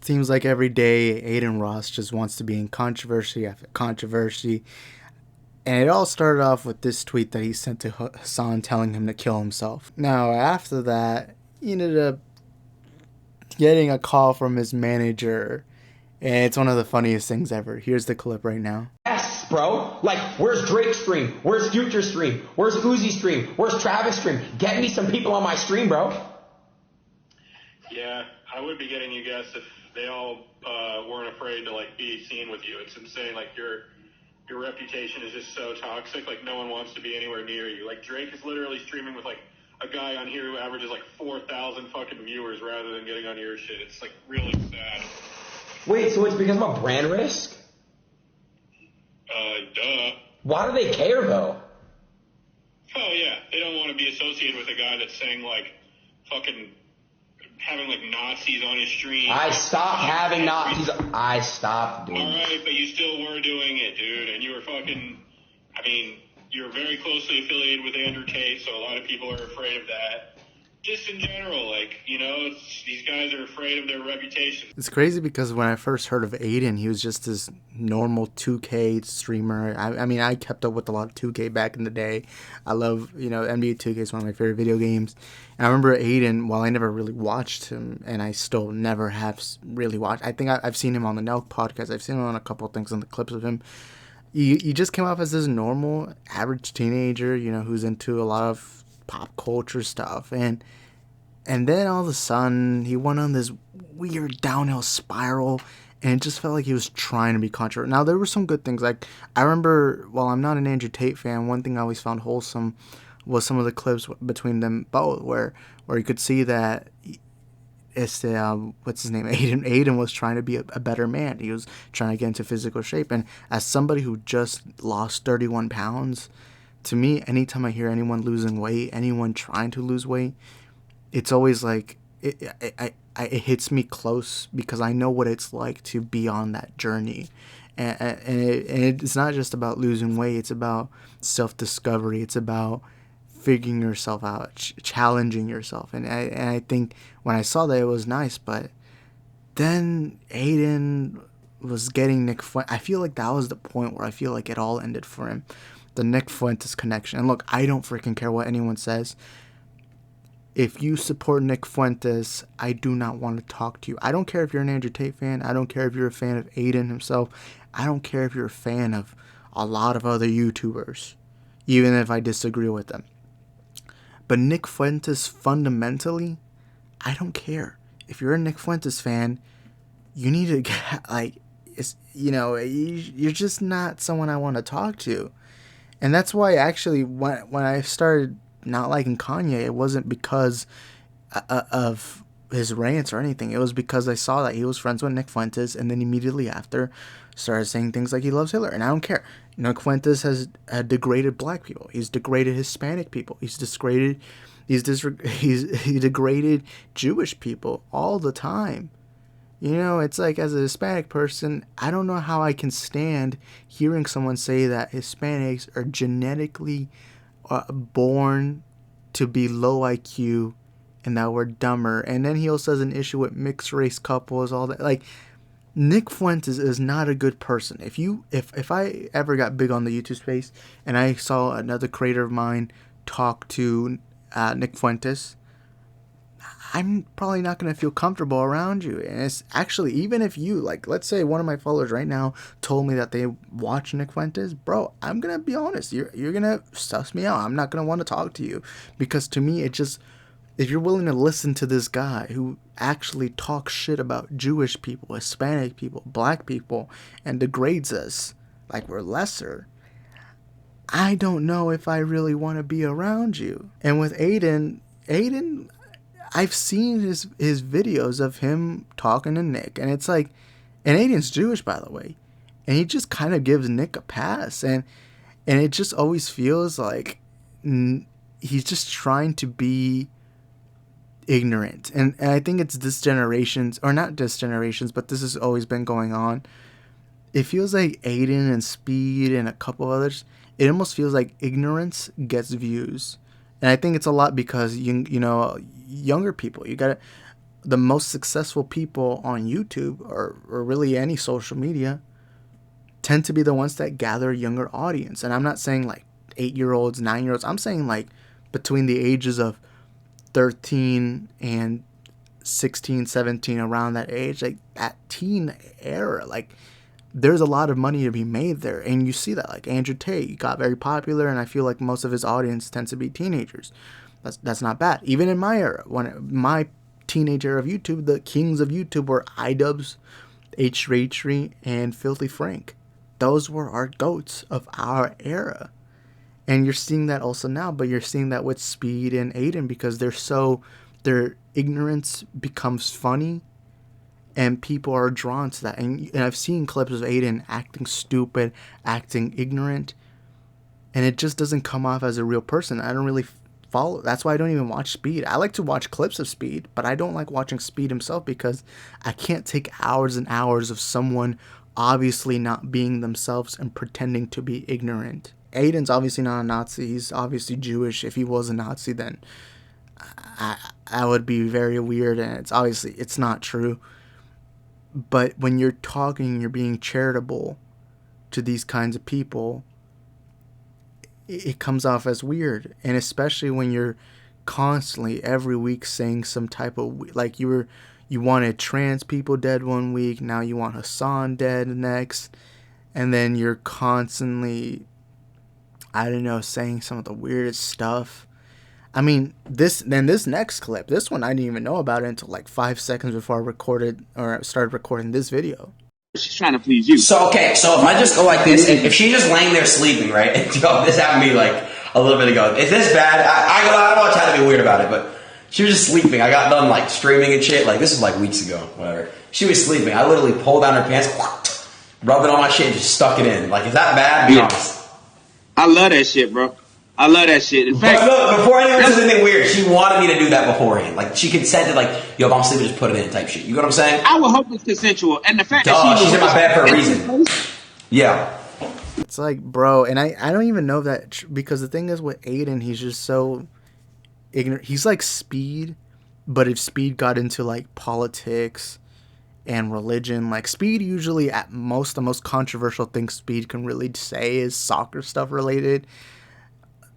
Seems like every day Adin Ross just wants to be in controversy after controversy. And it all started off with this tweet that he sent to Hassan telling him to kill himself. Now, after that, he ended up getting a call from his manager. And it's one of the funniest things ever. Here's the clip right now. Yes, bro. Like, where's Drake's stream? Where's Future's stream? Where's Uzi's stream? Where's Travis' stream? Get me some people on my stream, bro. Yeah, I would be getting you guests if they all weren't afraid to like be seen with you. It's insane. Like your reputation is just so toxic. Like no one wants to be anywhere near you. Like Drake is literally streaming with like a guy on here who averages like 4,000 fucking viewers rather than getting on your shit. It's like really sad. Wait, so it's because of a brand risk? Duh. Why do they care though? Oh yeah, they don't want to be associated with a guy that's saying like fucking having like Nazis on his stream. I stopped having Nazis. I stopped doing it. Alright, but you still were doing it, dude. And you were fucking, I mean, you're very closely affiliated with Andrew Tate, so a lot of people are afraid of that. Just in general, like, you know, these guys are afraid of their reputation. It's crazy because when I first heard of Adin, he was just this normal 2K streamer. I mean, I kept up with a lot of 2K back in the day. I love, NBA 2K is one of my favorite video games. And I remember Adin, while I never really watched him, and I still never have really watched, I think I've seen him on the Nelk podcast. I've seen him on a couple of things on the clips of him. He just came off as this normal, average teenager, who's into a lot of pop culture stuff. And then all of a sudden, he went on this weird downhill spiral, and it just felt like he was trying to be controversial. Now, there were some good things. Like, I remember, while I'm not an Andrew Tate fan, one thing I always found wholesome was some of the clips between them both, where you could see that what's his name? Adin was trying to be a better man. He was trying to get into physical shape. And as somebody who just lost 31 pounds, to me, anytime I hear anyone losing weight, anyone trying to lose weight, it's always like it hits me close because I know what it's like to be on that journey. And it's not just about losing weight. It's about self-discovery. It's about figuring yourself out, challenging yourself. And I think when I saw that, it was nice. But then Adin was getting Nick Fuentes. I feel like that was the point where I feel like it all ended for him. The Nick Fuentes connection. And look, I don't freaking care what anyone says. If you support Nick Fuentes, I do not want to talk to you. I don't care if you're an Andrew Tate fan. I don't care if you're a fan of Adin himself. I don't care if you're a fan of a lot of other YouTubers, even if I disagree with them. But Nick Fuentes, fundamentally, I don't care. If you're a Nick Fuentes fan, you need to get, you're just not someone I want to talk to. And that's why actually when I started not liking Kanye, it wasn't because of his rants or anything. It was because I saw that he was friends with Nick Fuentes, and then immediately after started saying things like he loves Hitler. And I don't care. Nick Fuentes has degraded black people. He's degraded Hispanic people. He degraded Jewish people all the time. It's like, as a Hispanic person, I don't know how I can stand hearing someone say that Hispanics are genetically born to be low IQ and that we're dumber. And then he also has an issue with mixed race couples, all that. Like, Nick Fuentes is not a good person. If I ever got big on the YouTube space and I saw another creator of mine talk to Nick Fuentes, I'm probably not going to feel comfortable around you. And it's actually, even if you, like, let's say one of my followers right now told me that they watch Nick Fuentes, bro, I'm going to be honest. You're going to suss me out. I'm not going to want to talk to you. Because to me, it just, if you're willing to listen to this guy who actually talks shit about Jewish people, Hispanic people, black people, and degrades us like we're lesser, I don't know if I really want to be around you. And with Adin, I've seen his videos of him talking to Nick, and it's like, and Adin's Jewish, by the way, and he just kind of gives Nick a pass, and it just always feels like he's just trying to be ignorant, and I think it's this generation's, or not this generation's, but this has always been going on. It feels like Adin and Speed and a couple others, it almost feels like ignorance gets views. And I think it's a lot because, younger people, the most successful people on YouTube or really any social media tend to be the ones that gather a younger audience. And I'm not saying like 8-year-olds, 9-year-olds. I'm saying like between the ages of 13 and 16, 17, around that age, like that teen era, like there's a lot of money to be made there. And you see that, like Andrew Tate got very popular, and I feel like most of his audience tends to be teenagers. That's not bad. Even in my era, when my teenage era of YouTube, the kings of YouTube were iDubbbz, H3, and Filthy Frank. Those were our goats of our era. And you're seeing that also now, but you're seeing that with Speed and Adin because their ignorance becomes funny and people are drawn to that. And I've seen clips of Adin acting stupid, acting ignorant, and it just doesn't come off as a real person. I don't really follow. That's why I don't even watch Speed. I like to watch clips of Speed, but I don't like watching Speed himself because I can't take hours and hours of someone obviously not being themselves and pretending to be ignorant. Adin's obviously not a Nazi. He's obviously Jewish. If he was a Nazi, then I would be very weird, and it's not true. But when you're talking, you're being charitable to these kinds of people, it comes off as weird. And especially when you're constantly every week saying some type of, like you wanted trans people dead one week, now you want Hassan dead next, and then you're constantly, I don't know, saying some of the weirdest stuff. I mean, this next clip, this one I didn't even know about it until like 5 seconds before I started recording this video. She's trying to please you. So if I just go like this, if she's just laying there sleeping, right? And, this happened to me like a little bit ago. Is this bad? I don't want to try to be weird about it, but she was just sleeping. I got done like streaming and shit. Like this is like weeks ago, whatever. She was sleeping. I literally pulled down her pants, rubbed it on my shit, and just stuck it in. Like, is that bad? Be honest. I love that shit, bro. I love that shit. In fact, look, before anyone says anything weird, she wanted me to do that beforehand. Like, she consented, like, yo, if I'm sleeping, just put it in type shit. You know what I'm saying? I would hope it's consensual. And the fact that she's in my bed for a reason. Yeah. It's like, bro, and I don't even know that, because the thing is with Adin, he's just so ignorant. He's like Speed, but if Speed got into, like, politics and religion, like, Speed usually, the most controversial thing Speed can really say is soccer stuff related.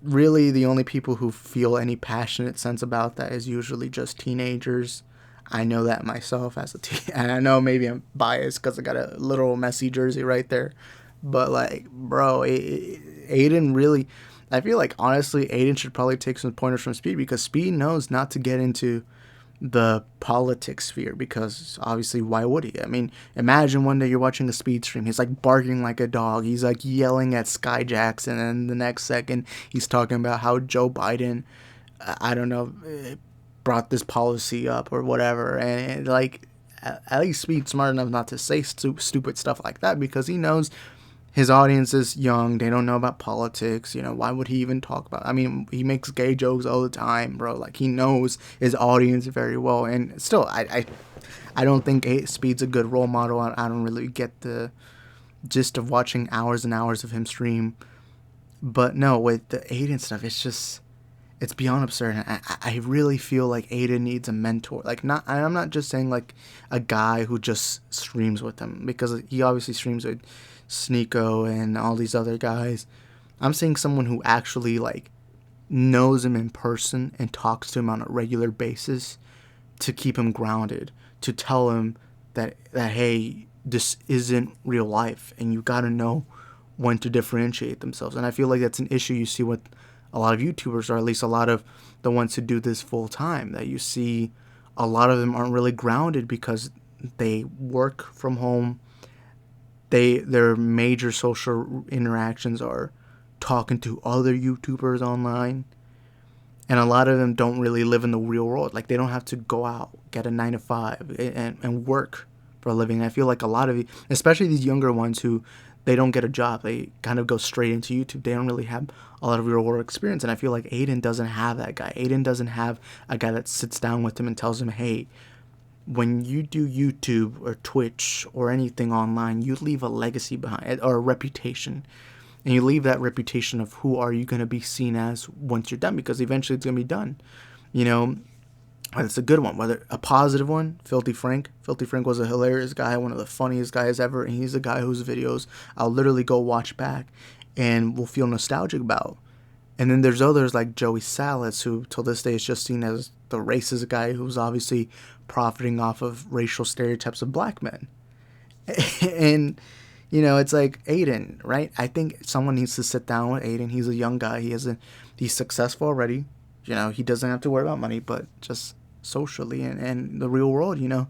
Really, the only people who feel any passionate sense about that is usually just teenagers. I know that myself as a teen, and I know maybe I'm biased because I got a little Messi jersey right there. But like, bro, Adin really, I feel like honestly, Adin should probably take some pointers from Speed, because Speed knows not to get into the politics sphere, because obviously why would he? I mean, imagine one day you're watching a Speed stream, he's like barking like a dog, he's like yelling at Sky Jackson, and the next second he's talking about how Joe Biden, I don't know, brought this policy up or whatever. And like, at least Speed's smart enough not to say stupid stuff like that, because he knows his audience is young. They don't know about politics. You know, why would he even talk about it? I mean, he makes gay jokes all the time, bro. Like, he knows his audience very well. And still, I don't think Speed's a good role model. I don't really get the gist of watching hours and hours of him stream. But no, with the Adin stuff, it's beyond absurd. I really feel like Adin needs a mentor. Like, I'm not just saying like a guy who just streams with him, because he obviously streams with Sneeko and all these other guys. I'm saying someone who actually like knows him in person and talks to him on a regular basis, to keep him grounded, to tell him that hey, this isn't real life, and you got to know when to differentiate themselves. And I feel like that's an issue you see with a lot of YouTubers, or at least a lot of the ones who do this full time, that you see a lot of them aren't really grounded because they work from home. Their major social interactions are talking to other YouTubers online, and a lot of them don't really live in the real world. Like, they don't have to go out, get a 9-to-5 and work for a living. And I feel like a lot of, especially these younger ones who they don't get a job, they kind of go straight into YouTube. They don't really have a lot of real world experience. And I feel like Adin doesn't have that guy. Adin doesn't have a guy that sits down with him and tells him, hey, when you do YouTube or Twitch or anything online, you leave a legacy behind, or a reputation. And you leave that reputation of who are you going to be seen as once you're done, because eventually it's going to be done. You know, whether it's a good one, whether a positive one. Filthy Frank was a hilarious guy, one of the funniest guys ever, and he's a guy whose videos I'll literally go watch back and will feel nostalgic about. And then there's others like Joey Salas, who till this day is just seen as the racist guy who's obviously profiting off of racial stereotypes of black men. And, you know, it's like Adin, right? I think someone needs to sit down with Adin. He's a young guy. He's successful already. You know, he doesn't have to worry about money, but just socially and the real world, you know,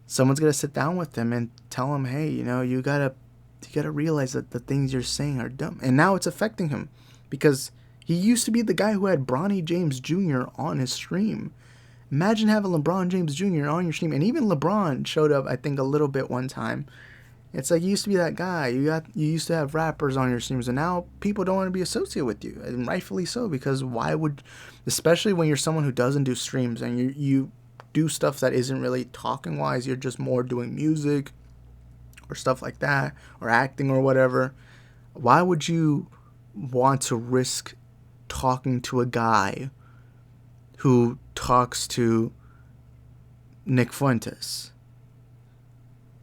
someone's got to sit down with him and tell him, hey, you know, you gotta realize that the things you're saying are dumb. And now it's affecting him because he used to be the guy who had Bronny James Jr. on his stream. Imagine having LeBron James Jr. on your stream. And even LeBron showed up, I think, a little bit one time. It's like you used to be that guy. You used to have rappers on your streams, and now people don't want to be associated with you, and rightfully so, because why would, especially when you're someone who doesn't do streams and you do stuff that isn't really talking wise, you're just more doing music or stuff like that, or acting or whatever. Why would you want to risk talking to a guy who talks to Nick Fuentes?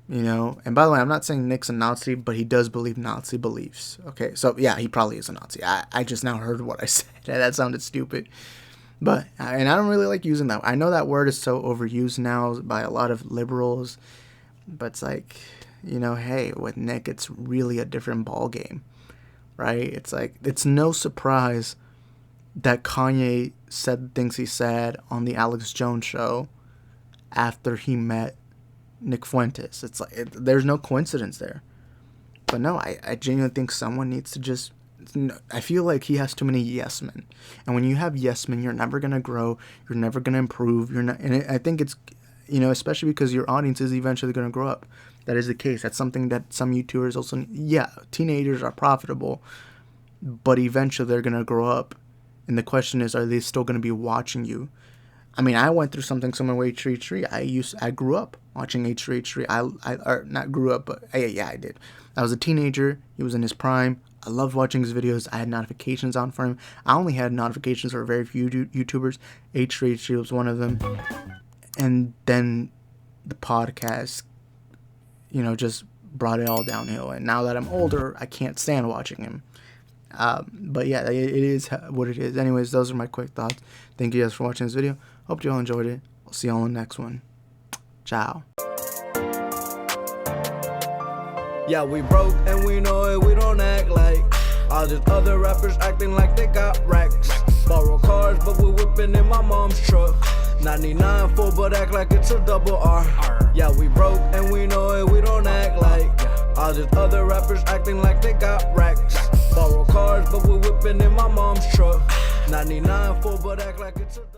You know, and by the way, I'm not saying Nick's a Nazi, but he does believe Nazi beliefs. Okay, so yeah, he probably is a Nazi. I just now heard what I said. That sounded stupid. But, and I don't really like using that. I know that word is so overused now by a lot of liberals, but it's like, you know, hey, with Nick, it's really a different ball game, right? It's like, it's no surprise that Kanye said things he said on the Alex Jones show after he met Nick Fuentes. It's like, there's no coincidence there. But no, I genuinely think someone needs to just, I feel like he has too many yes men. And when you have yes men, you're never going to grow. You're never going to improve. And I think it's, you know, especially because your audience is eventually going to grow up. That is the case. That's something that some YouTubers also, yeah, teenagers are profitable, but eventually they're going to grow up. And the question is, are they still going to be watching you? I mean, I went through something similar with H3H3. I grew up watching H3H3. Or not grew up, but yeah, I did. I was a teenager. He was in his prime. I loved watching his videos. I had notifications on for him. I only had notifications for very few YouTubers. H3H3 was one of them. And then the podcast, you know, just brought it all downhill. And now that I'm older, I can't stand watching him. But yeah, it is what it is. Anyways, those are my quick thoughts. Thank you guys for watching this video. Hope you all enjoyed it. I'll see you all in the next one. Ciao. Yeah, we broke and we know it, we don't act like all these other rappers acting like they got racks. Borrow cars, but we whipping in my mom's truck. 99 full, but act like it's a double R. Yeah, we broke and we know it, we don't act like all these other rappers acting like they got racks. Borrow cars, but we whipping in my mom's truck. 99 full, but act like it's a